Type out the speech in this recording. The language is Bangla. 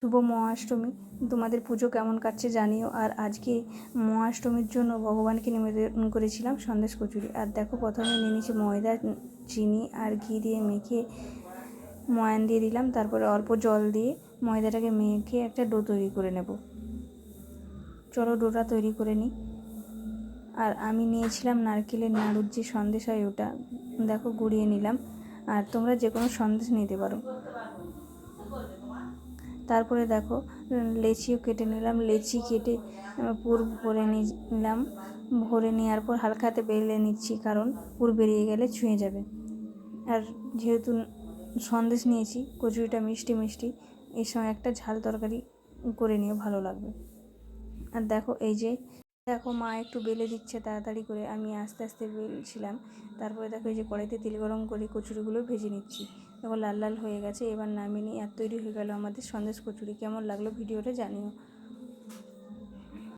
শুভ মহাষ্টমী। তোমাদের পুজো কেমন কাটছে জানিও। আর আজকে মহাষ্টমীর জন্য ভগবানকে নিবেদন করেছিলাম সন্দেশ কচুরি। আর দেখো, প্রথমে নিয়ে নিয়েছি ময়দা, চিনি আর ঘি দিয়ে মেখে ময়ান দিয়ে দিলাম। তারপরে অল্প জল দিয়ে ময়দাটাকে মেখে একটা ডো তৈরি করে নেব। চলো ডোটা তৈরি করে নিই। আর আমি নিয়েছিলাম নারকেলের নাড়ুর যে সন্দেশ হয় ওটা, দেখো গুঁড়িয়ে নিলাম। আর তোমরা যে কোনো সন্দেশ নিতে পারো। তারপরে দেখো লেচিও কেটে নিলাম। লেচি কেটে পুর ভরে নিলাম। ভরে নেওয়ার পর হালকা হাতে বেলে নিচ্ছি, কারণ পুর বেরিয়ে গেলে ছুঁয়ে যাবে। আর যেহেতু সন্দেশ নিয়েছি, কচুরিটা মিষ্টি মিষ্টি, এর সঙ্গে একটা ঝাল তরকারি করে নিও, ভালো লাগবে। আর দেখো দেখো মা একটু বেলে দিচ্ছে তাড়াতাড়ি করে, আমি আস্তে আস্তে বেলছিলাম। তারপরে দেখো এই যে কড়াইতে তেল গরম করে কচুরিগুলো ভেজে নিচ্ছি। দেখো লাল লাল হয়ে গেছে, এবার নামিয়ে নিই। আর তৈরি হয়ে গেল আমাদের সন্দেশ কচুরি। কেমন লাগলো ভিডিওটা জানিও।